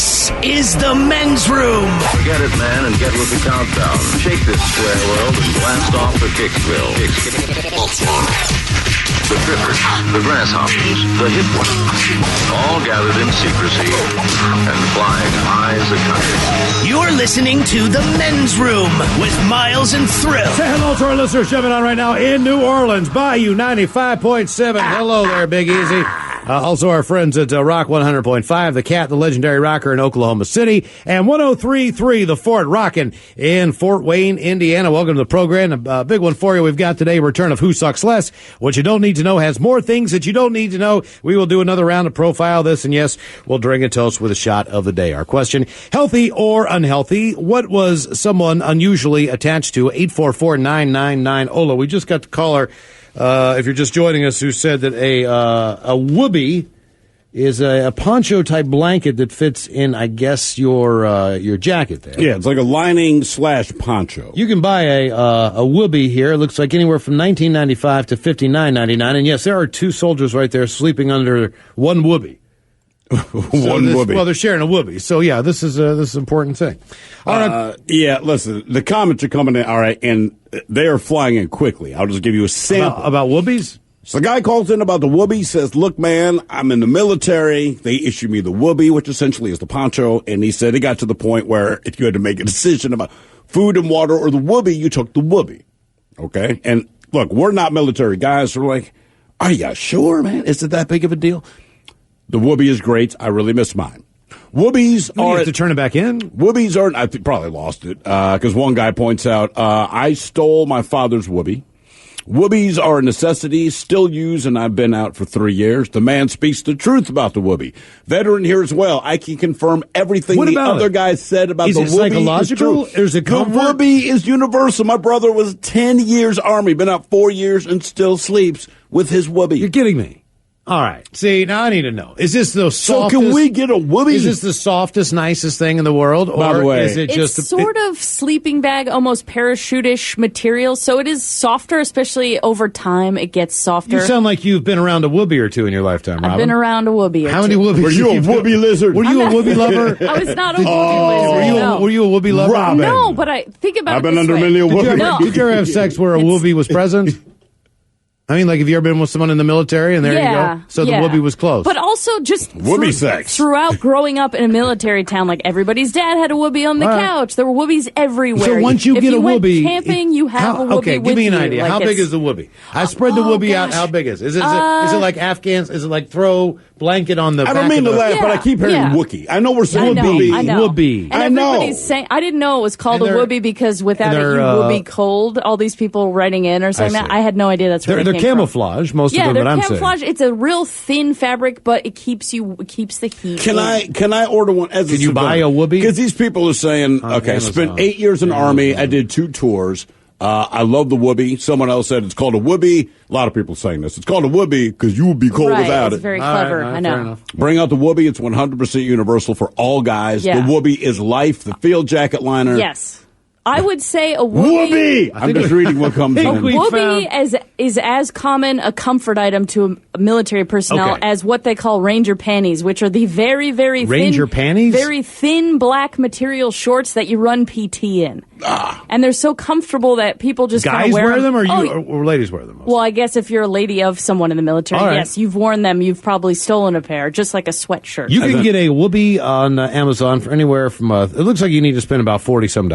This is the men's room. Forget it, man, and get with the countdown. Shake this square world and blast off for Kicksville. The trippers, the grasshoppers, the hip ones, all gathered in secrecy and flying high as a kite. You're listening to the men's room with Miles and Thrill. Say hello to our listeners jumping on right now in New Orleans. Bayou 95.7. Hello there, Big Easy. Also our friends at Rock 100.5, The Cat, the legendary rocker in Oklahoma City, and 103.3, The Fort Rockin' in Fort Wayne, Indiana. Welcome to the program. A big one for you. We've got today return of Who Sucks Less. What you don't need to know has more things that you don't need to know. We will do another round of profile this, and yes, we'll drink a toast with a shot of the day. Our question, healthy or unhealthy? What was someone unusually attached to? 844-999-OLA. We just got the caller, if you're just joining us, who said that a whoopee is a poncho-type blanket that fits in, I guess, your jacket there. Yeah, it's like a lining / poncho. You can buy a whoopee here. It looks like anywhere from $19.95 to $59.99. And, yes, there are two soldiers right there sleeping under one whoopee. One whoopee. Well, they're sharing a whoopee. So, yeah, this is an important thing. All right. Yeah, listen, the comments are coming in, all right, and they are flying in quickly. I'll just give you a sample. About whoopies? So the guy calls in about the whoopee, says, look, man, I'm in the military. They issued me the whoopee, which essentially is the poncho, and he said it got to the point where if you had to make a decision about food and water or the whoopee, you took the whoopee. Okay? And, look, we're not military guys. So we're like, are you sure, man? Is it that big of a deal? The whoopee is great. I really miss mine. Whoopies are... You have to turn it back in? Whoopies are... I probably lost it, because one guy points out, I stole my father's whoopee. Whoopies are a necessity, still used, and I've been out for 3 years. The man speaks the truth about the whoopee. Veteran here as well. I can confirm everything the other guys said about the whoopee. Is it psychological? Is it comfort? The whoopee is universal. My brother was 10 years Army, been out 4 years, and still sleeps with his whoopee. You're kidding me. All right. See, now I need to know. Is this the softest... So can we get a whoopee? Is this the softest, nicest thing in the world? By the way, is it just... It's sort of sleeping bag, almost parachute-ish material, so it is softer, especially over time it gets softer. You sound like you've been around a whoopee or two in your lifetime, Robin. I've been around a whoopee or two. How many whoopies? Were you a whoopee lizard? Were you a whoopee lover? I was not a whoopee lizard, Were you a whoopee lover? Robin. No, but I think about I've it been this under way. many a whoopee. Did you ever have sex where a whoopee was present? I mean, like, have you ever been with someone in the military and there you go? So the whoopee was closed. But also just whoopee sex. Throughout growing up in a military town, like everybody's dad had a whoopee on the couch. There were whoopies everywhere. So once you get a whoopee, camping, you have a whoopee okay, with give me an you. idea. Like How big is the whoopee? I spread the whoopee out. How big is it? Is it like Afghans? Is it like throw blanket on the I back don't mean of to laugh, but I keep hearing Wookie. I know we're saying whoopee. I know. Whoopee. And everybody's saying, I didn't know it was called a whoopee because without it, you would be cold. All these people writing in or saying that. I had no idea that's where they're camouflage, most of them that I'm saying. Yeah, they're camouflage. It's a real thin fabric, but it keeps the heat. Can I order one? Can you buy a whoopee? Because these people are saying, okay, I spent 8 years in the Army. I did 2 tours. I love the whoopee. Someone else said it's called a whoopee. A lot of people saying this. It's called a whoopee because you would be cold without it. It's very clever. I know. Bring out the whoopee. It's 100% universal for all guys. Yeah. The whoopee is life. The field jacket liner. Yes. I would say a whoopee. I'm just reading what comes in. A whoopee is as common a comfort item to military personnel as what they call ranger panties, which are the very, very ranger panties? Very thin black material shorts that you run PT in. And they're so comfortable that people just kind of wear them. Guys wear them or ladies wear them? Mostly? Well, I guess if you're a lady of someone in the military, yes, you've worn them. You've probably stolen a pair, just like a sweatshirt. You can get a whoopee on Amazon for anywhere from, it looks like you need to spend about $40-some.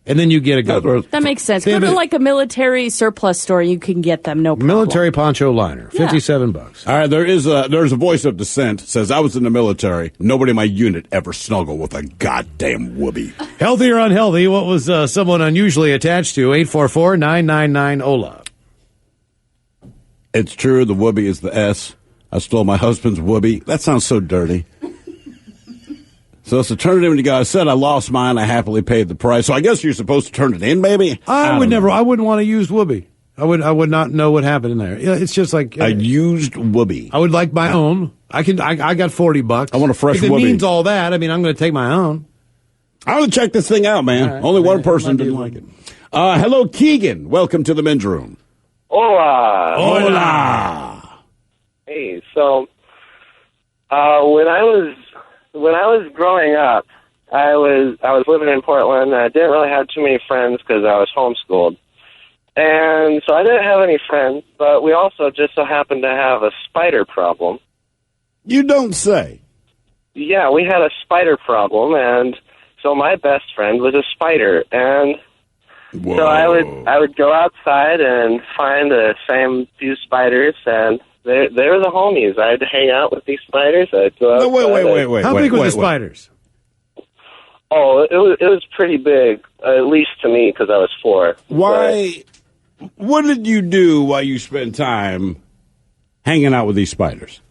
And then you get a good one. That makes sense. Go to like a military surplus store. You can get them, no problem. Military poncho liner, $57. All right, there's a voice of dissent. Says, I was in the military. Nobody in my unit ever snuggled with a goddamn whoopee. Healthy or unhealthy, what was someone unusually attached to? 844-999-OLA. It's true, the whoopee is the S. I stole my husband's whoopee. That sounds so dirty. So it's to turn it in when you guys said I lost mine. I happily paid the price. So I guess you're supposed to turn it in, maybe? I wouldn't want to use whoopee. I would not know what happened in there. It's just like a used whoopee. I would like my own. I got $40. I want a fresh whoopee. If it means all that, I mean, I'm going to take my own. I want to check this thing out, man. Right, only one person didn't like it. Hello, Keegan. Welcome to the men's room. Hola. Hola. Hey, so when I was when I was growing up, I was living in Portland, and I didn't really have too many friends because I was homeschooled. And so I didn't have any friends, but we also just so happened to have a spider problem. You don't say. Yeah, we had a spider problem, and so my best friend was a spider. And Whoa. so I would go outside and find the same few spiders, and they were the homies. I'd hang out with these spiders. I'd go outside. Wait. How big were the spiders? Oh, it was pretty big, at least to me, because I was 4. Why? What did you do while you spent time hanging out with these spiders?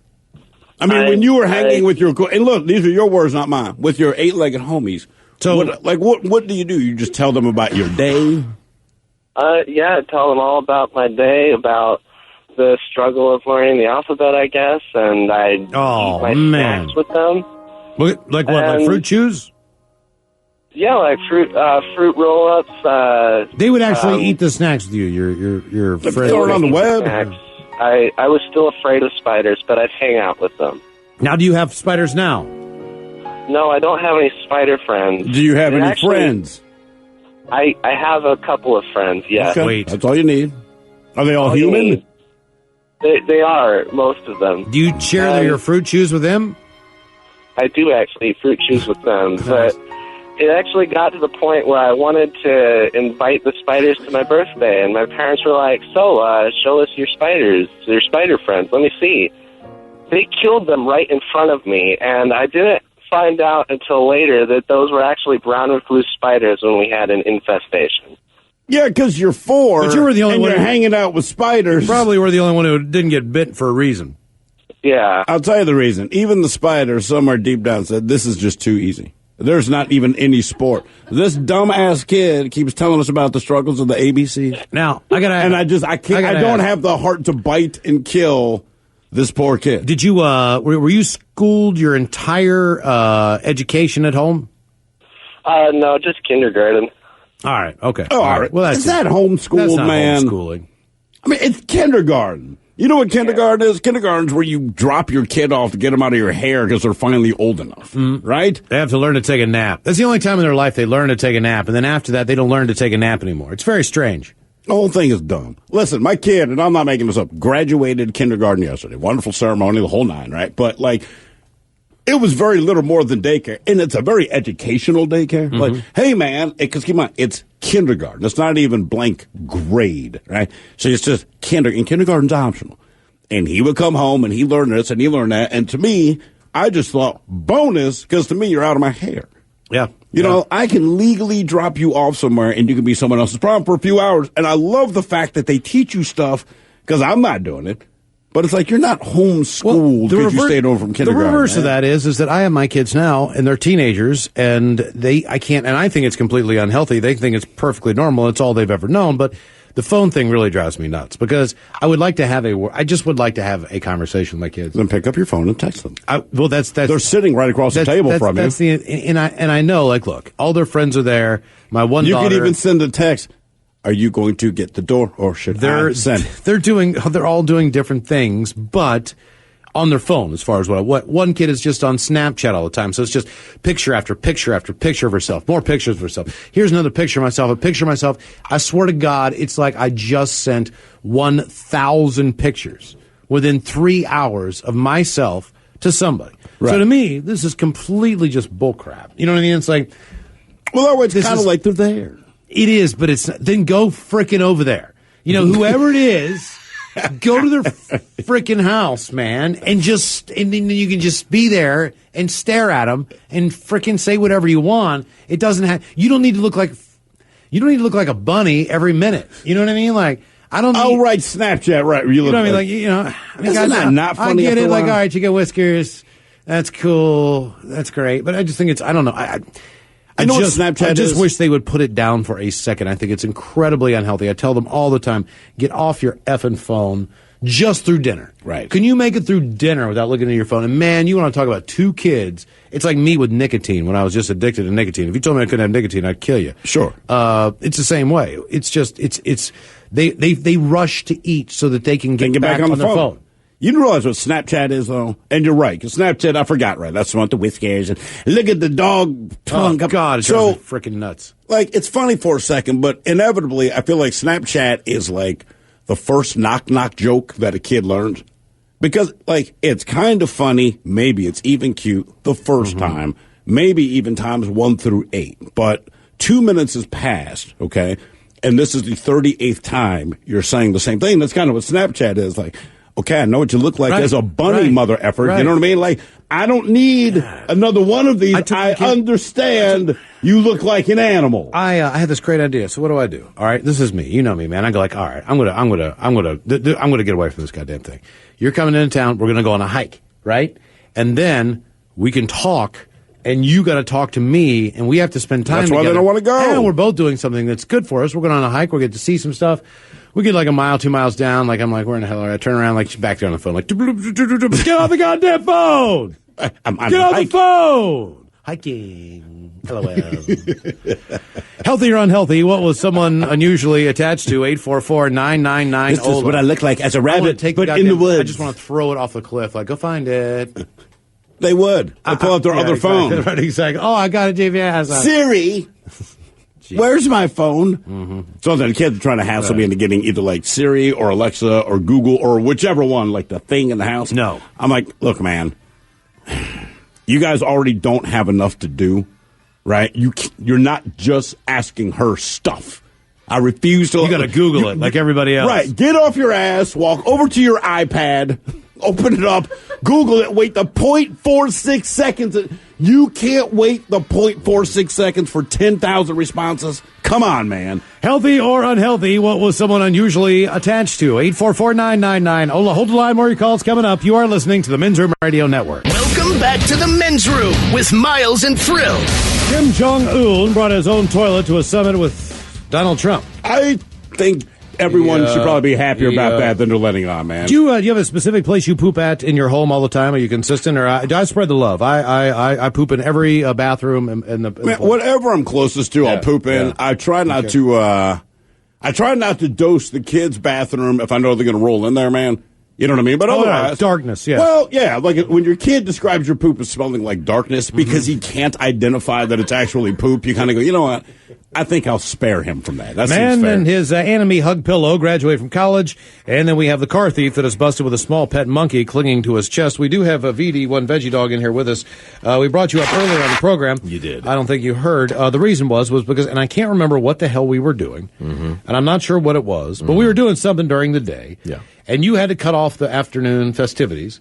I mean, when you were hanging with your and look, these are your words, not mine. With your 8-legged homies. So, what do? You just tell them about your day? Yeah, I'd tell them all about my day, about the struggle of learning the alphabet, I guess, and I'd eat my snacks with them. Like what? Like fruit chews? Yeah, like fruit roll-ups. They would actually eat the snacks with you. Your friends. Throw it on the web. Snacks. I was still afraid of spiders, but I'd hang out with them. Now, do you have spiders now? No, I don't have any spider friends. Do you have any friends? I have a couple of friends, yes. Okay. Wait. That's all you need. Are they all human? They are, most of them. Do you share your fruit chews with them? I do actually eat fruit chews with them, but it actually got to the point where I wanted to invite the spiders to my birthday, and my parents were like, so, show us your spiders, your spider friends, let me see. They killed them right in front of me, and I didn't find out until later that those were actually brown recluse spiders when we had an infestation. Yeah, because you're 4, but you were the only one you're hanging out with spiders. You probably were the only one who didn't get bit for a reason. Yeah. I'll tell you the reason. Even the spiders, somewhere deep down, said, this is just too easy. There's not even any sport. This dumbass kid keeps telling us about the struggles of the ABCs. Now, I don't have the heart to bite and kill this poor kid. Did you, were you schooled your entire education at home? No, just kindergarten. All right, okay. Oh, all right. Well, is that homeschooled, that's not man? Homeschooling. I mean, it's kindergarten. You know what kindergarten is? Kindergarten's where you drop your kid off to get them out of your hair because they're finally old enough, right? They have to learn to take a nap. That's the only time in their life they learn to take a nap, and then after that, they don't learn to take a nap anymore. It's very strange. The whole thing is dumb. Listen, my kid, and I'm not making this up, graduated kindergarten yesterday. Wonderful ceremony, the whole 9, right? But, it was very little more than daycare, and it's a very educational daycare. Mm-hmm. Like, hey, man, because keep in mind, it's kindergarten. It's not even blank grade, right? So it's just and kindergarten's optional. And he would come home, and he learned this, and he learned that. And to me, I just thought, bonus, because to me, you're out of my hair. Yeah. You know, I can legally drop you off somewhere, and you can be someone else's problem for a few hours. And I love the fact that they teach you stuff, because I'm not doing it. But it's like you're not homeschooled because you stayed home from kindergarten. The reverse of that is that I have my kids now, and they're teenagers, and I think it's completely unhealthy. They think it's perfectly normal. It's all they've ever known. But the phone thing really drives me nuts because I just would like to have a conversation with my kids. Then pick up your phone and text them. That's they're sitting right across the table from you. And I know, look, all their friends are there. My one daughter. You could even send a text. Are you going to get the door, or should I send? They're all doing different things, but on their phone. As far as what one kid is just on Snapchat all the time, so it's just picture after picture after picture of herself, more pictures of herself. Here's another picture of myself, a picture of myself. I swear to God, it's like I just sent 1,000 pictures within 3 hours of myself to somebody. Right. So to me, this is completely just bullcrap. You know what I mean? It's like, well, it's kind of like they're there. It is, but it's then go frickin' over there. You know, whoever it is, go to their frickin' house, man, and then you can just be there and stare at them and frickin' say whatever you want. It doesn't have. You don't need to look like a bunny every minute. You know what I mean? Like I don't. Oh, right, Snapchat, right? You know what I mean? Like isn't that not funny? I get it. Like, all right, you get whiskers. That's cool. That's great. But I just think I don't know. I just wish they would put it down for a second. I think it's incredibly unhealthy. I tell them all the time, get off your effing phone just through dinner. Right. Can you make it through dinner without looking at your phone? And man, you want to talk about 2 kids. It's like me with nicotine when I was just addicted to nicotine. If you told me I couldn't have nicotine, I'd kill you. Sure. It's the same way. It's just, they rush to eat so that they can get back on their phone. You realize what Snapchat is, though? And you're right, because Snapchat, I forgot, right? That's the one with the whiskers. And look at the dog tongue. Oh, God, it's so freaking nuts. Like, it's funny for a second, but inevitably, I feel like Snapchat is like the first knock-knock joke that a kid learned. Because, like, it's kind of funny. Maybe it's even cute the first time. Maybe even times 1 through 8. But 2 minutes has passed, okay? And this is the 38th time you're saying the same thing. That's kind of what Snapchat is. Like, okay, I know what you look like as a bunny mother effort. Right. You know what I mean? Like, I don't need another one of these. I understand you look like an animal. I had this great idea. So what do I do? All right, this is me. You know me, man. I go like, all right, I'm gonna get away from this goddamn thing. You're coming into town. We're gonna go on a hike, right? And then we can talk. And you got to talk to me, and we have to spend time together. That's why they don't want to go. And we're both doing something that's good for us. We're going on a hike. We'll get to see some stuff. We get like a mile, 2 miles down. Like, I'm like, where in the hell are I? Turn around, like, she's back there on the phone. Like, get off the goddamn phone! Get off the phone! Hiking. LOL. Healthy or unhealthy, what was someone unusually attached to? 844-999. This is what I look like as a rabbit, but in the woods. I just want to throw it off the cliff. Like, go find it. They would. They pull out their other phone. Right, exactly. Oh, I got it, JV. Siri, where's my phone? So then the kids are trying to hassle me into getting either like Siri or Alexa or Google or whichever one, like the thing in the house. No. I'm like, look, man, you guys already don't have enough to do, right? You're not just asking her stuff. I refuse to. You got to Google it like everybody else. Right. Get off your ass, walk over to your iPad, open it up, Google it, wait the 0.46 seconds. You can't wait the 0.46 seconds for 10,000 responses. Come on, man. Healthy or unhealthy, what was someone unusually attached to? 844-999. Ola, hold the line. More your calls coming up. You are listening to the Men's Room Radio Network. Welcome back to the Men's Room with Miles and Thrill. Kim Jong-un brought his own toilet to a summit with Donald Trump. I think everyone should probably be happier about that than they're letting on, man. Do you have a specific place you poop at in your home all the time? Are you consistent, or do I spread the love? I poop in every bathroom in the man, whatever I'm closest to, I'll poop in. Yeah. I try not to. I try not to dose the kids' bathroom if I know they're going to roll in there, man. You know what I mean? But otherwise, darkness. Yeah. Well, yeah, like when your kid describes your poop as smelling like darkness because he can't identify that it's actually poop, you kind of go, you know what? I think I'll spare him from that. That Man seems fair. And his enemy hug pillow graduate from college, and then we have the car thief that is busted with a small pet monkey clinging to his chest. We do have a VD, one veggie dog, in here with us. We brought you up earlier on the program. You did. I don't think you heard. The reason was because, and I can't remember what the hell we were doing, and I'm not sure what it was, but we were doing something during the day. Yeah. And you had to cut off the afternoon festivities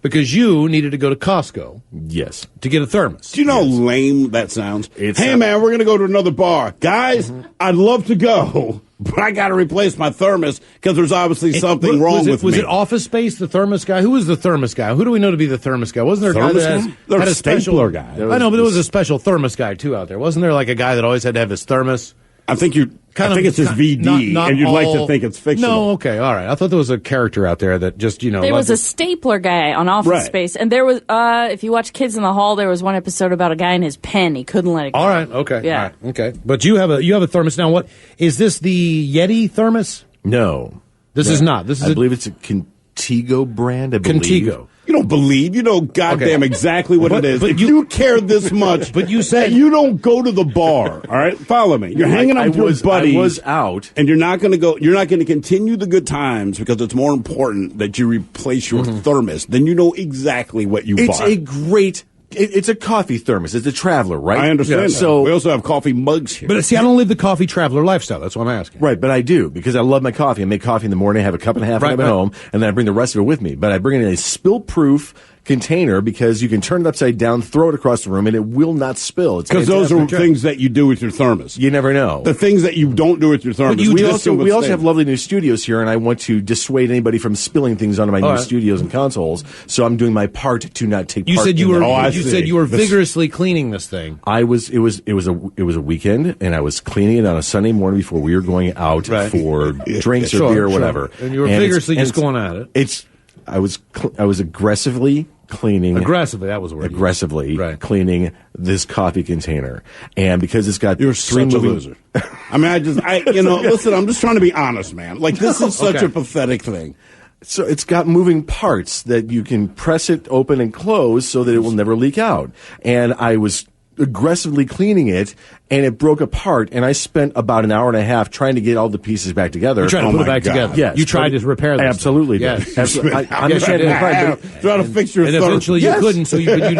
because you needed to go to Costco. Yes. To get a thermos. Do you know how lame that sounds? Hey, man, we're going to go to another bar. Guys, I'd love to go, but I got to replace my thermos because there's obviously something wrong with me. Was it Office Space, the thermos guy? Who was the thermos guy? Who do we know to be the thermos guy? Wasn't there a guy that had a stapler guy? I know, but there was a special thermos guy, too, out there. Wasn't there like a guy that always had to have his thermos? I think it's his VD, and you'd like to think it's fictional. No, okay, all right. I thought there was a character out there that just, There was a stapler guy on Office Space, and there was, if you watch Kids in the Hall, there was one episode about a guy and his pen. He couldn't let it go. All right, okay. Yeah. All right, okay. But you have a thermos. Now, what, is this the Yeti thermos? No. This is not. This is I believe it's a Contigo brand, I believe. Contigo. You don't believe. You know goddamn exactly what it is. But if you care this much, but you said you don't go to the bar. All right, follow me. You're hanging out with your buddies. I was out, and you're not going to go. You're not going to continue the good times because it's more important that you replace your thermos. Then you know exactly what you bought. It's a coffee thermos. It's a Traveler, right? I understand. Yeah, so we also have coffee mugs here. But see, I don't live the coffee Traveler lifestyle. That's what I'm asking. Right, but I do because I love my coffee. I make coffee in the morning. I have a cup and a half when I'm at home, and then I bring the rest of it with me. But I bring it in a spill-proof container because you can turn it upside down, throw it across the room, and it will not spill. Because those are things that you do with your thermos. You never know. The things that you don't do with your thermos. We also have lovely new studios here, and I want to dissuade anybody from spilling things onto my new studios and consoles. So I'm doing my part to not take part. You said you were vigorously cleaning this thing. It was a weekend, and I was cleaning it on a Sunday morning before we were going out for drinks or beer or whatever. And you were vigorously just going at it. I was aggressively cleaning. Aggressively, that was the word. Aggressively cleaning this coffee container, and because it's got you're such a loser. I mean, listen. I'm just trying to be honest, man. Like this is such a pathetic thing. So it's got moving parts that you can press it open and close so that it will never leak out. And I was aggressively cleaning it, and it broke apart, and I spent about an hour and a half trying to get all the pieces back together. You tried to put it back together. Yes. You tried to repair this. Absolutely. Yes. I'm Yes, you did. Trying to fix your And thumb. eventually you couldn't, so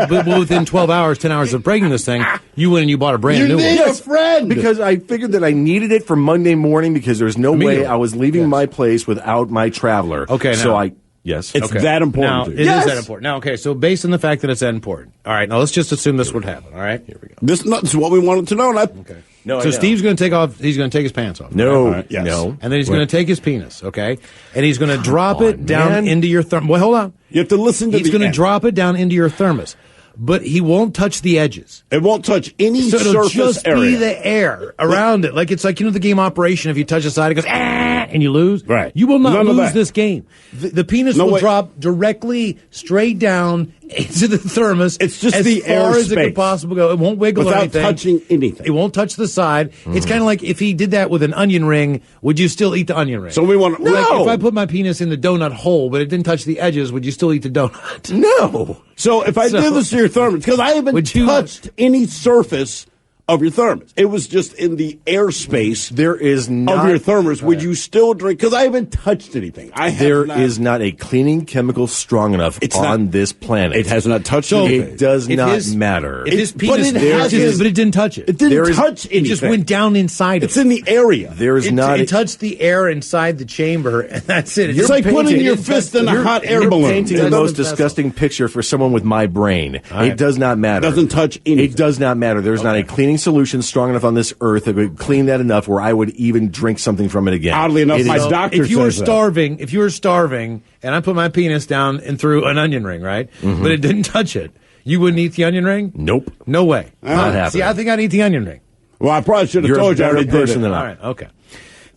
but within 12 hours, 10 hours of breaking this thing, you went and you bought a brand new one. need a friend. Because I figured that I needed it for Monday morning because there's no way Immediately. I was leaving my place without my traveler. Okay, So now- yes. It's that important. Now, to it you. is that important. Now, okay, so based on the fact that it's that important. All right, now let's just assume this would happen, all right? Here we go. This is what we wanted to know. Okay. No, I So know. Steve's going to take off, he's going to take his pants off. No. All right, yes. No. And then he's going to take his penis, okay? And he's going to drop on, it down man. into your thermos. Well, hold on. You have to listen to He's the going to end. drop it down into your thermos, but he won't touch the edges. It won't touch any So it'll surface just area. be the air around it. Like it's like, the game Operation. If you touch the side, it goes, and you lose. Right. You will not None of lose that. this game. The penis No will way. drop directly straight down into the thermos. It's just as the far air as it space. could possibly go. It won't wiggle or Without anything. touching anything. It won't touch the side. It's kind of like if he did that with an onion ring, would you still eat the onion ring? So we want Like no. if I put my penis in the donut hole, but it didn't touch the edges, would you still eat the donut? No. So if I So- did this to your thermos, because I haven't Would you- touched any surface of your thermos, it was just in the airspace There is not of your thermos. Would you still drink? Because I haven't touched anything. I have There not. is not a cleaning chemical strong enough It's on not- this planet. It has not touched So- anything. It does If not his- matter. If his But penis, it there, hasn't- but it didn't touch it. It didn't There is- touch anything. It just went down inside. It's in the area. There is not. It touched the air inside the chamber, and that's it. It's like putting your It fist in a you're- hot air You're balloon. painting It the most doesn't disgusting picture for someone with my brain. right. It does not matter. It doesn't touch anything. It does not matter. There's not a cleaning solution strong enough on this earth that would clean that enough where I would even drink something from it again. Oddly enough, It my is- doctor If you were says that. starving, and I put my penis down and through an onion ring, right? But it didn't touch it. You wouldn't eat the onion ring? Nope. No way. Not happening. See, I think I'd eat the onion ring. Well, I probably should have You're a told you I better already person did it. than I. All right, okay.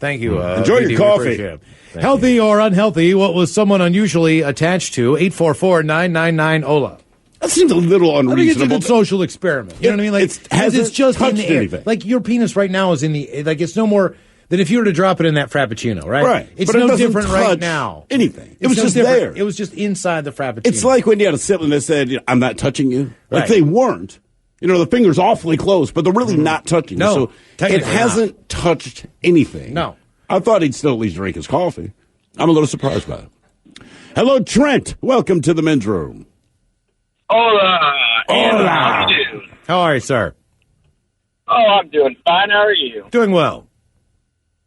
Thank you. Enjoy your PD, we coffee. appreciate it. Healthy or unhealthy, what was someone unusually attached to? 844-999-OLA. That seems a little I think it's a unreasonable. good social experiment. You know what I mean? Like It hasn't it's just in touched the air. anything. Like your penis right now is in the like it's no more than if you were to drop it in that frappuccino, right? Right. It's But it no doesn't different right touch now. anything. It It's was no just different. there. It was just inside the frappuccino. It's like when you had a sibling that said, "I'm not touching you." Like Right. they weren't. You know, the finger's awfully close, but they're really not touching you. No, So it technically hasn't touched anything. No. I thought he'd still at least drink his coffee. I'm a little surprised by it. Hello, Trent. Welcome to the men's room. Hola. Hola. How you doing? How are you, sir? Oh, I'm doing fine. How are you? Doing well.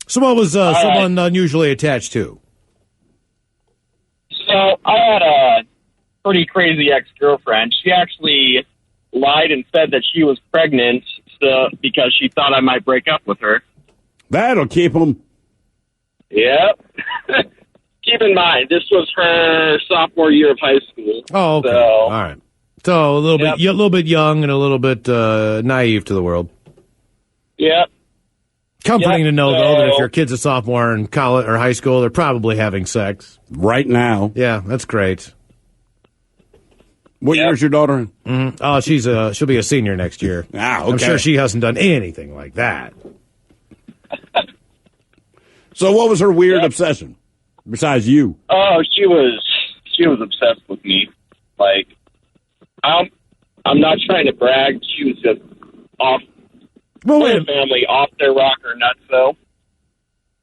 So what was someone unusually attached to? So I had a pretty crazy ex-girlfriend. She actually lied and said that she was pregnant because she thought I might break up with her. That'll keep him. Yep. Keep in mind, this was her sophomore year of high school. Oh, okay. So, All right. So a little Yep. bit, a little bit young and a little bit naive to the world. yep. Comforting Yep, to know, though, that if so- your kid's a sophomore in college or high school, they're probably having sex. Right now. Yeah, that's great. What Yep. year is your daughter in? Oh, she'll be a senior next year. Ah, okay. I'm sure she hasn't done anything like that. So what was her weird obsession? Besides you. Oh, she was obsessed with me. Like, I'm not trying to brag. She was just off. Well, wait. Whole family off their rocker nuts, though.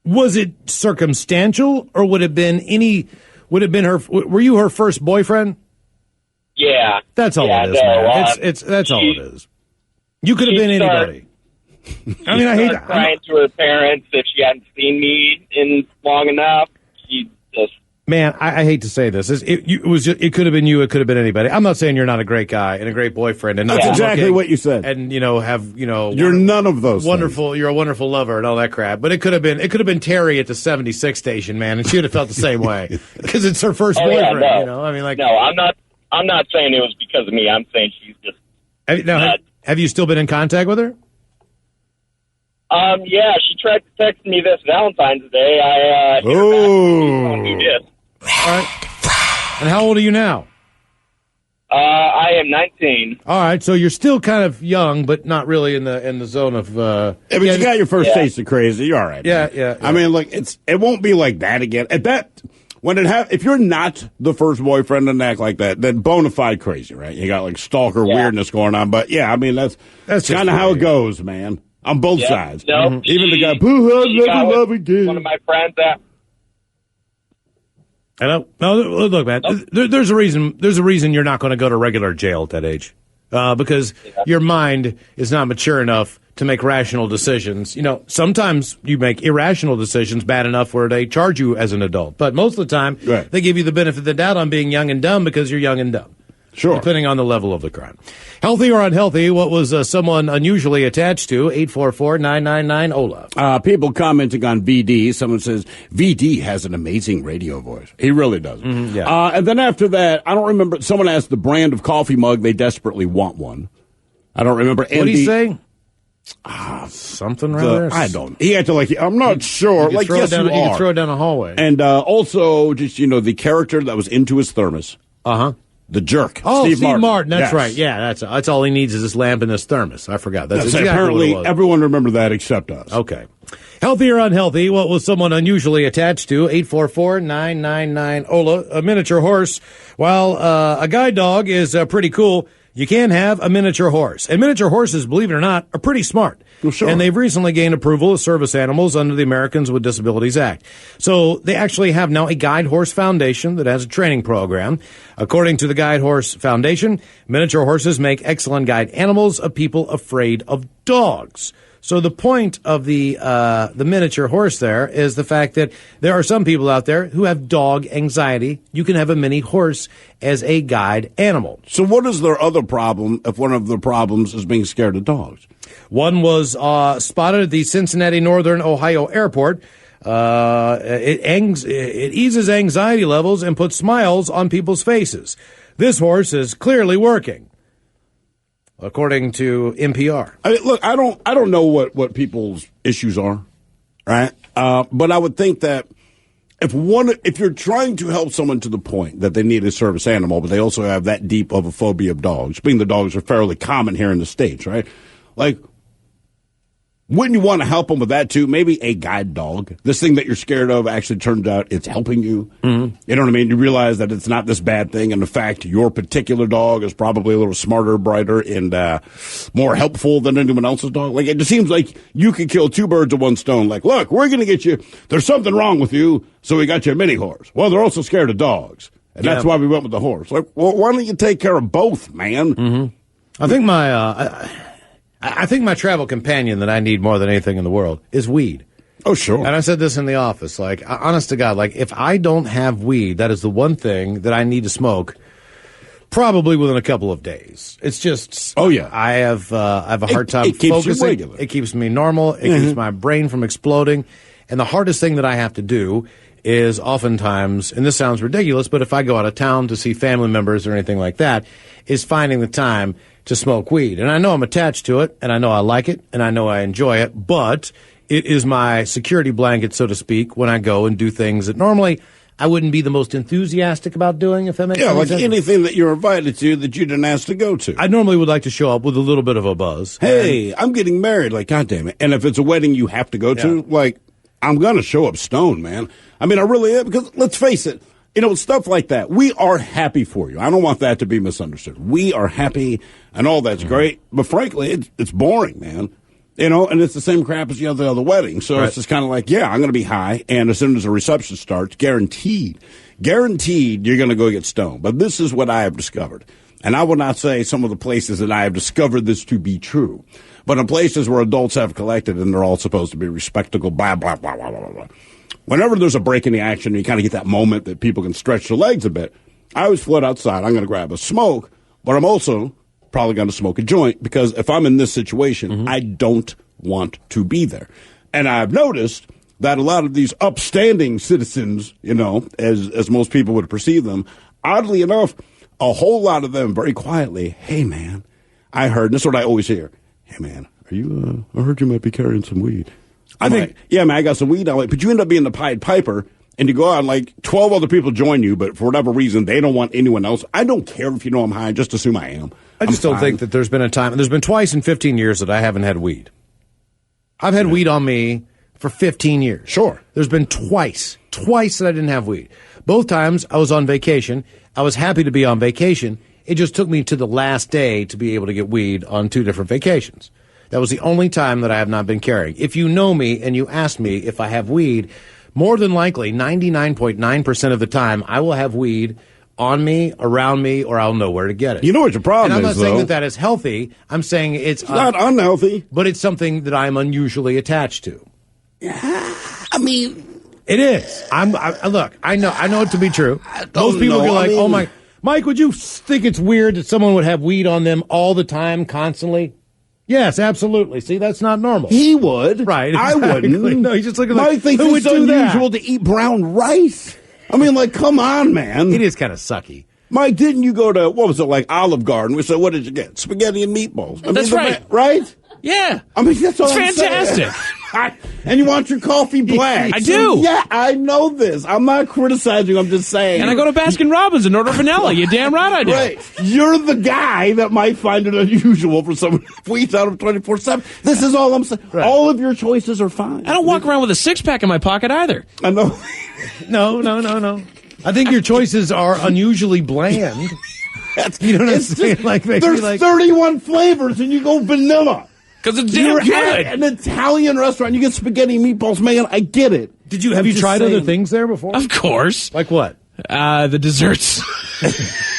Was it circumstantial, or would it have been her? Were you her first boyfriend? Yeah, That's all yeah, it is, no, man. It's that's all it is. You could have been anybody. I mean, I hate. started crying to her parents if she hadn't seen me in long enough. She just Man, I hate to say this. It could have been you. It could have been anybody. I'm not saying you're not a great guy and a great boyfriend, and not That's good exactly looking what you said. And have You're none of those wonderful. things. You're a wonderful lover and all that crap. But it could have been Terry at the 76 station, man, and she would have felt the same way because it's her first oh yeah, boyfriend. no, You know, I mean, like no, I'm not saying it was because of me. I'm saying she's just have you still been in contact with her? yeah. She tried to text me this Valentine's Day. I hit her back Oh. and she did. All right. And how old are you now? I am 19. All right, so you're still kind of young, but not really in the zone of. Yeah, but you got your first Yeah. taste of crazy. You're all right. Yeah, man. yeah. I mean, look, it won't be like that again. At that, if you're not the first boyfriend and act like that, then bona fide crazy, right? You got like stalker weirdness going on. But yeah, I mean that's kind of how it goes, man. On both sides. No, Even the guy, I'll never love again. One of my friends that. I know. No, look, man. There's a reason. There's a reason you're not going to go to regular jail at that age, because your mind is not mature enough to make rational decisions. You know, sometimes you make irrational decisions bad enough where they charge you as an adult, but most of the time they give you the benefit of the doubt on being young and dumb because you're young and dumb. Sure. Depending on the level of the crime. Healthy or unhealthy, what was someone unusually attached to? 844-999-OLA. People commenting on VD. Someone says, VD has an amazing radio voice. He really does. And then after that, I don't remember. Someone asked the brand of coffee mug. They desperately want one. I don't remember. What did he say? Something rather. I don't. He had to I'm not sure. You Yes, you can throw it down a hallway. And also, just, the character that was into his thermos. Uh-huh. The jerk. Oh, Steve Martin. That's yes. right. Yeah, that's all he needs is this lamp and this thermos. I forgot. That's exactly apparently what it was. Everyone remembered that except us. Okay. Healthy or unhealthy, what was someone unusually attached to? 844-999-OLA. A miniature horse. While a guide dog is pretty cool, you can have a miniature horse. And miniature horses, believe it or not, are pretty smart. Well, sure. And they've recently gained approval as service animals under the Americans with Disabilities Act. So they actually have now a Guide Horse Foundation that has a training program. According to the Guide Horse Foundation, miniature horses make excellent guide animals of people afraid of dogs. So the point of the miniature horse there is the fact that there are some people out there who have dog anxiety. You can have a mini horse as a guide animal. So what is their other problem if one of the problems is being scared of dogs? One was spotted at the Cincinnati Northern Ohio Airport. It eases anxiety levels and puts smiles on people's faces. This horse is clearly working, according to NPR. Look, I don't know what people's issues are, right? But I would think that if you're trying to help someone to the point that they need a service animal, but they also have that deep of a phobia of dogs, being the dogs are fairly common here in the States, right? Like, wouldn't you want to help them with that too? Maybe a guide dog. This thing that you're scared of actually turns out it's helping you. Mm-hmm. You know what I mean? You realize that it's not this bad thing. And in fact, your particular dog is probably a little smarter, brighter, and more helpful than anyone else's dog. Like, it just seems like you could kill two birds with one stone. Like, look, we're going to get you. There's something wrong with you, so we got you a mini horse. Well, they're also scared of dogs. And that's why we went with the horse. Like, well, why don't you take care of both, man? Mm-hmm. I think my travel companion that I need more than anything in the world is weed. Oh, sure. And I said this in the office, like, honest to God, like, if I don't have weed, that is the one thing that I need to smoke probably within a couple of days. It's just, oh, yeah. I have a hard time it keeps focusing. You regular. It keeps me normal. It keeps my brain from exploding. And the hardest thing that I have to do is oftentimes, and this sounds ridiculous, but if I go out of town to see family members or anything like that, is finding the time to smoke weed. And I know I'm attached to it, and I know I like it, and I know I enjoy it, but it is my security blanket, so to speak, when I go and do things that normally I wouldn't be the most enthusiastic about doing, if that makes sense. Yeah, like anything that you're invited to that you didn't ask to go to. I normally would like to show up with a little bit of a buzz. Hey, I'm getting married, like, God damn it. And if it's a wedding you have to go to, like, I'm going to show up stoned, man. I mean, I really am, because let's face it, stuff like that. We are happy for you. I don't want that to be misunderstood. We are happy, and all that's great. But frankly, it's boring, man. And it's the same crap as the other wedding. So it's just kind of like, yeah, I'm going to be high, and as soon as the reception starts, guaranteed, you're going to go get stoned. But this is what I have discovered. And I will not say some of the places that I have discovered this to be true. But in places where adults have collected, and they're all supposed to be respectable, blah, blah, blah, blah, blah, blah. Whenever there's a break in the action, you kind of get that moment that people can stretch their legs a bit. I always float outside. I'm going to grab a smoke, but I'm also probably going to smoke a joint, because if I'm in this situation, I don't want to be there. And I've noticed that a lot of these upstanding citizens, as most people would perceive them, oddly enough, a whole lot of them very quietly, hey, man, I heard, and this is what I always hear, hey, man, I heard you might be carrying some weed. I think, yeah, man, I got some weed. But you end up being the Pied Piper, and you go out and, like, 12 other people join you, but for whatever reason, they don't want anyone else. I don't care if you know I'm high, just assume I am. I just don't think that there's been a time, and there's been twice in 15 years that I haven't had weed. I've had weed on me for 15 years. Sure. There's been twice that I didn't have weed. Both times I was on vacation. I was happy to be on vacation. It just took me to the last day to be able to get weed on 2 different vacations. That was the only time that I have not been carrying. If you know me and you ask me if I have weed, more than likely, 99.9% of the time, I will have weed on me, around me, or I'll know where to get it. You know what your problem is, And I'm not saying though? that is healthy. I'm saying it's not unhealthy. but it's something that I'm unusually attached to. I mean, It is. Look, I know it to be true. Most people know. go like, I mean- "Oh my, Mike, would you think it's weird that someone would have weed on them all the time, constantly?" Yes, absolutely. See, that's not normal. he would. Right, I exactly. wouldn't. No, he's just looking Mike like, thinks who would it's do that? unusual to eat brown rice. I mean, like, come on, man. It is kind of sucky. Mike, didn't you go to, what was it, like Olive Garden? We said, what did you get? Spaghetti and meatballs. I mean, That's right. Right? Yeah. I mean, that's all It's I'm saying. fantastic. And you want your coffee black. I do. Yeah, I know this. I'm not criticizing. I'm just saying. And I go to Baskin Robbins and order vanilla. You damn right I do. Right. You're the guy that might find it unusual for someone who eats out of 24/7. This is all I'm saying. Right. All of your choices are fine. I don't walk around with a 6-pack in my pocket either. I know. No. I think your choices are unusually bland. You know what I'm It's saying? just- Like, maybe there's like 31 flavors and you go vanilla. Because it's damn You're good. at an Italian restaurant. You get spaghetti and meatballs, man. I get it. have you just tried other saying. things there before? Of course. Like what? The desserts.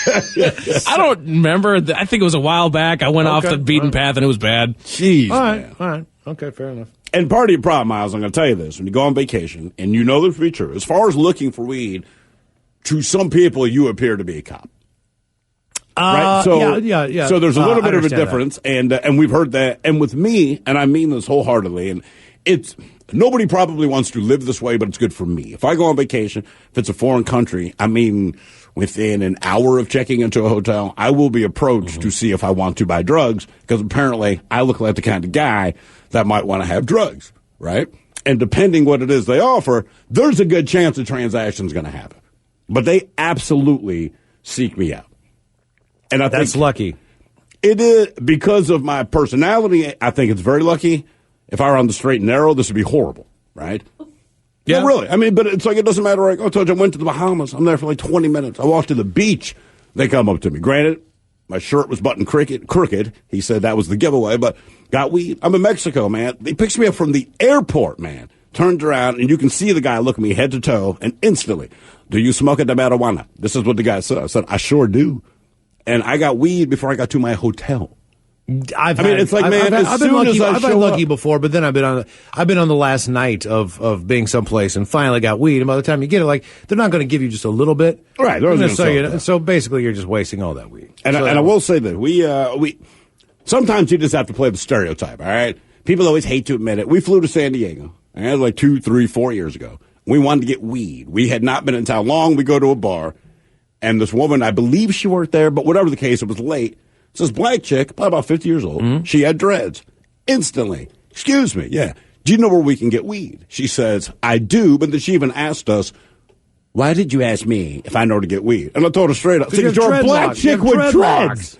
I don't remember. I think it was a while back. I went off Okay. the beaten path and it was bad. Jeez, All man. right. Okay, fair enough. And part of your problem, Miles, I'm going to tell you this. When you go on vacation, and you know this to be true, as far as looking for weed, to some people, you appear to be a cop. Right? So, yeah. So there's a little I bit of a understand difference, and we've heard that. And with me, and I mean this wholeheartedly, and it's nobody probably wants to live this way, but it's good for me. If I go on vacation, if it's a foreign country, I mean, within an hour of checking into a hotel, I will be approached to see if I want to buy drugs, because apparently I look like the kind of guy that might want to have drugs, right? And depending what it is they offer, there's a good chance a transaction's going to happen. But they absolutely seek me out. And I That's think lucky. it is because of my personality. I think it's very lucky. If I were on the straight and narrow, this would be horrible, right? Yeah. No, really. I mean, but it's like it doesn't matter. Like, I told you I went to the Bahamas. I'm there for like 20 minutes. I walked to the beach. They come up to me. Granted, my shirt was buttoned crooked. He said that was the giveaway, but got weed. I'm in Mexico, man. He picks me up from the airport, man. Turns around, and you can see the guy look at me head to toe, and instantly, do you smoke a marijuana? This is what the guy said. I said, I sure do. And I got weed before I got to my hotel. I've been lucky before, but then I've been on the last night of being someplace and finally got weed. And by the time you get it, like they're not going to give you just a little bit, Right, they're They're gonna gonna sell sell it. you. So basically, you're just wasting all that weed. And, So I will say that we sometimes you just have to play the stereotype. All right, people always hate to admit it. We flew to San Diego, and like 2, 3, 4 years ago. We wanted to get weed. We had not been in town long. We go to a bar, and this woman, I believe she worked there, but whatever the case, it was late. It's this black chick, probably about 50 years old. She had dreads. Instantly, excuse me, yeah. Do you know where we can get weed? She says, I do, but then she even asked us, why did you ask me if I know to get weed? And I told her straight up, you have you're a black dreadlocks. You chick have with dreadlocks. dreads.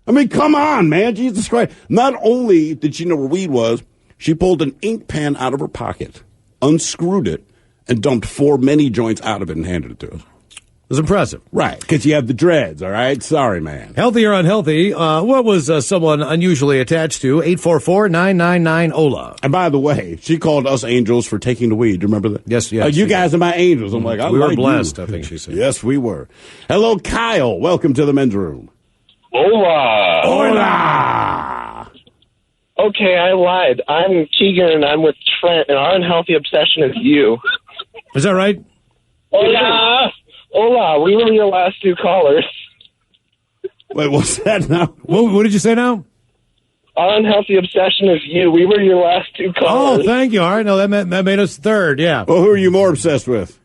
I mean, come on, man. Jesus Christ. Not only did she know where weed was, she pulled an ink pen out of her pocket, unscrewed it, and dumped 4 mini joints out of it and handed it to us. It was impressive. Right, because you have the dreads, all right? Sorry, man. Healthy or unhealthy? What was someone unusually attached to? 844-999-OLA. And by the way, she called us angels for taking the weed. Do you remember that? Yes. You she guys did. are my angels. I'm like, I We were like blessed, you. I think she said. Yes, we were. Hello, Kyle. Welcome to the men's room. Hola. Hola. Okay, I lied. I'm Keegan, and I'm with Trent, and our unhealthy obsession is you. Is that right? Hola. Hola. We were your last 2 callers. Wait, what's that now? What did you say now? Our unhealthy obsession is you. We were your last 2 Oh, callers. thank you. All right, no, that made us third. Yeah. Well, who are you more obsessed with?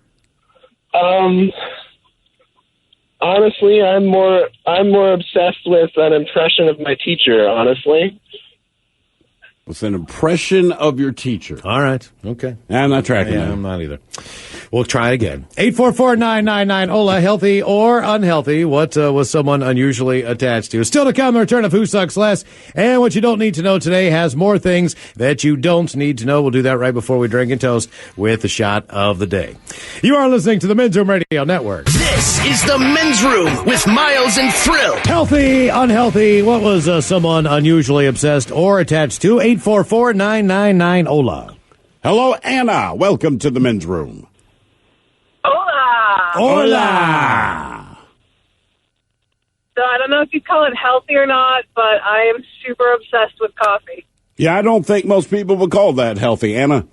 Honestly, I'm more obsessed with an impression of my teacher, honestly. It's an impression of your teacher. All right. Okay. I'm not tracking Yeah, that. I'm not either. We'll try again. 844-999-OLA, healthy or unhealthy. What was someone unusually attached to? Still to come, the return of Who Sucks Less. And what you don't need to know today has more things that you don't need to know. We'll do that right before we drink and toast with the shot of the day. You are listening to the Men's Room Radio Network. This is the Men's Room with Miles and Thrill. Healthy, unhealthy. What was someone unusually obsessed or attached to? 844-999-OLA. Hello, Anna. Welcome to the Men's Room. Hola. Hola. So I don't know if you call it healthy or not, but I am super obsessed with coffee. Yeah, I don't think most people would call that healthy, Anna.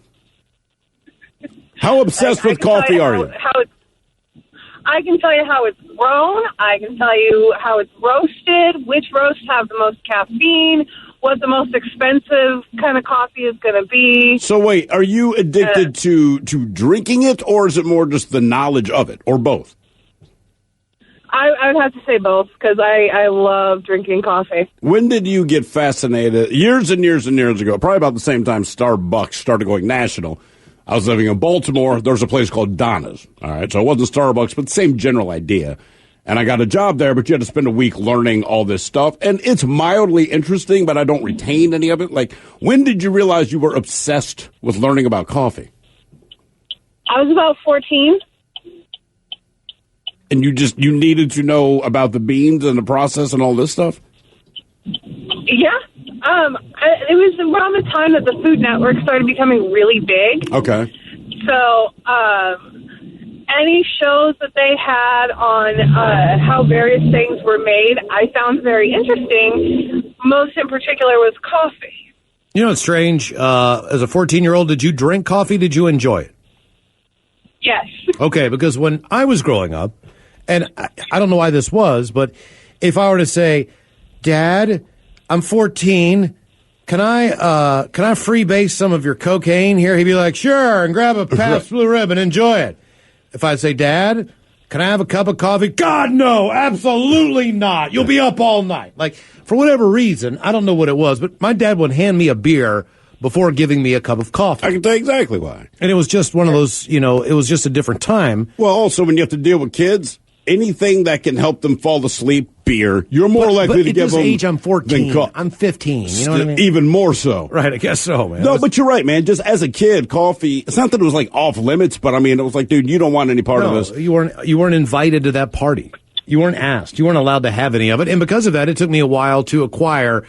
How obsessed with coffee are you? I can tell you how it's grown. I can tell you how it's roasted, which roasts have the most caffeine, what the most expensive kind of coffee is going to be. So wait, are you addicted to drinking it, or is it more just the knowledge of it, or both? I would have to say both, because I love drinking coffee. When did you get fascinated? Years and years and years ago, probably about the same time Starbucks started going national. I was living in Baltimore. There was a place called Donna's. All right, so it wasn't Starbucks, but the same general idea. And I got a job there, but you had to spend a week learning all this stuff. And it's mildly interesting, but I don't retain any of it. Like, when did you realize you were obsessed with learning about coffee? I was about 14. And you needed to know about the beans and the process and all this stuff? Yeah. It was around the time that the Food Network started becoming really big. Okay. So, any shows that they had on how various things were made, I found very interesting. Most in particular was coffee. You know what's strange? As a 14-year-old, did you drink coffee? Did you enjoy it? Yes. Okay, because when I was growing up, and I don't know why this was, but if I were to say, Dad, I'm 14, can I freebase some of your cocaine here? He'd be like, sure, and grab a Pabst Blue Ribbon, enjoy it. If I'd say, Dad, can I have a cup of coffee? God, no, absolutely not. You'll be up all night. Like, for whatever reason, I don't know what it was, but my dad would hand me a beer before giving me a cup of coffee. I can tell you exactly why. And it was just one of those, it was just a different time. Well, also, when you have to deal with kids, anything that can help them fall asleep, beer, you're more likely to give them. At this age, I'm 14. I'm 15. You know what I mean? Even more so. Right, I guess so, man. No, but you're right, man. Just as a kid, coffee, it's not that it was like off limits, but I mean, it was like, dude, you don't want any part of this. You weren't invited to that party. You weren't asked. You weren't allowed to have any of it. And because of that, it took me a while to acquire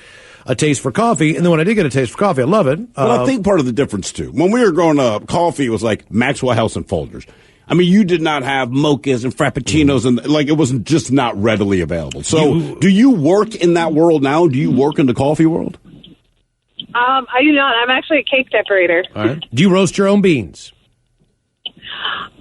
a taste for coffee. And then when I did get a taste for coffee, I love it. But I think part of the difference, too, when we were growing up, coffee was like Maxwell House and Folgers. I mean, you did not have mochas and frappuccinos, and like it wasn't just not readily available. So, do you work in that world now? Do you work in the coffee world? I do not. I'm actually a cake decorator. All right. Do you roast your own beans?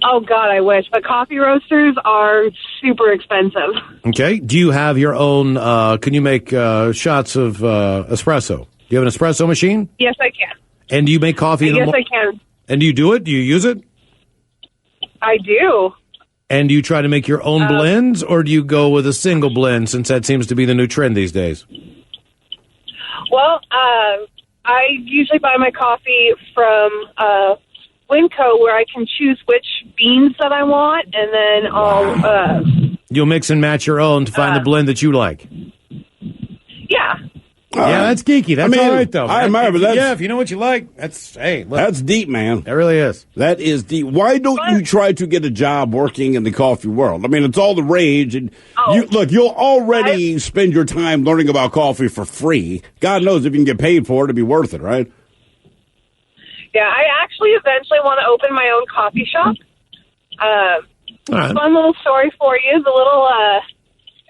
Oh, God, I wish. But coffee roasters are super expensive. Okay. Do you have your own, can you make shots of espresso? Do you have an espresso machine? Yes, I can. And do you make coffee in the morning? Yes, I can. And do you do it? Do you use it? I do. And do you try to make your own blends, or do you go with a single blend, since that seems to be the new trend these days? Well, I usually buy my coffee from Winco, where I can choose which beans that I want, and then I'll... You'll mix and match your own to find the blend that you like. Yeah. Yeah, that's geeky. That's all right, though. I admire, but that's... Yeah, if you know what you like, that's... Hey, look. That's deep, man. That really is. That is deep. Why don't you try to get a job working in the coffee world? I mean, it's all the rage. And you'll already spend your time learning about coffee for free. God knows if you can get paid for it, it'd be worth it, right? Yeah, I actually eventually want to open my own coffee shop. Right. Fun little story for you. The little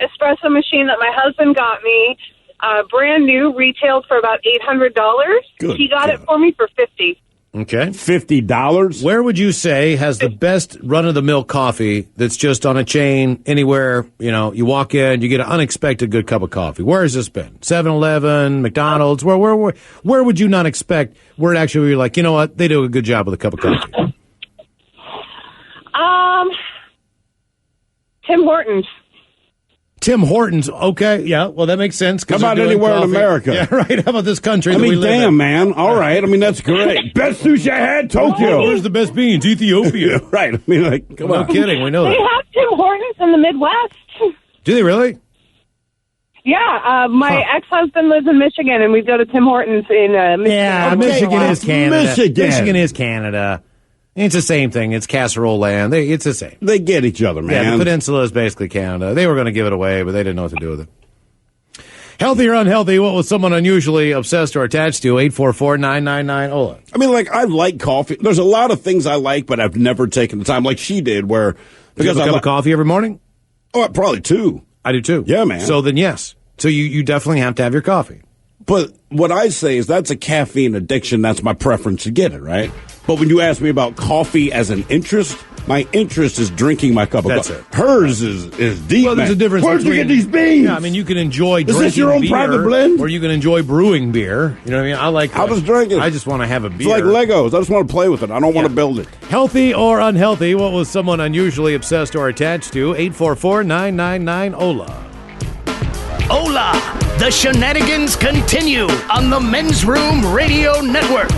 espresso machine that my husband got me, brand new, retailed for about $800. He got it for me for $50. Okay. $50? Where would you say has the best run-of-the-mill coffee that's just on a chain anywhere, you walk in, you get an unexpected good cup of coffee? Where has this been? 7-Eleven, McDonald's? Where would you not expect where it actually you're like, you know what, they do a good job with a cup of coffee? Tim Hortons. Tim Hortons. Okay, yeah, well, that makes sense. How about anywhere in America? Yeah, right. How about this country I that we mean, live in? damn, man. All right. I mean, that's great. Best sushi I had, Tokyo. Where's the best beans? Ethiopia. Right. I mean, like, come on. No kidding. We know They that. have Tim Hortons in the Midwest. Do they really? Yeah, my ex-husband lives in Michigan, and we go to Tim Hortons in Michigan. Yeah, Okay, Michigan is Canada. Michigan. is Canada. It's the same thing. It's casserole land. It's the same. They get each other, man. Yeah, the peninsula is basically Canada. They were going to give it away, but they didn't know what to do with it. Healthy or unhealthy, what was someone unusually obsessed or attached to? 844-999-OLA. I mean, like, I like coffee. There's a lot of things I like, but I've never taken the time like she did where... Do you have a cup of coffee every morning? Oh, probably 2. I do too. Yeah, man. So then, yes. So you definitely have to have your coffee. But what I say is that's a caffeine addiction. That's my preference to get it, right? But when you ask me about coffee as an interest, my interest is drinking my cup of That's coffee. it. Hers is deep, Well, there's man. a difference Where'd you between- get these beans? Yeah, I mean, you can enjoy Is drinking this your own beer, private blend? or you can enjoy brewing beer. You know what I mean? I like. I'll just drink it. I just want to have a beer. It's like Legos. I just want to play with it. I don't want to build it. Healthy or unhealthy? What was someone unusually obsessed or attached to? 844-999-OLA. Hola! The shenanigans continue on the Men's Room Radio Network.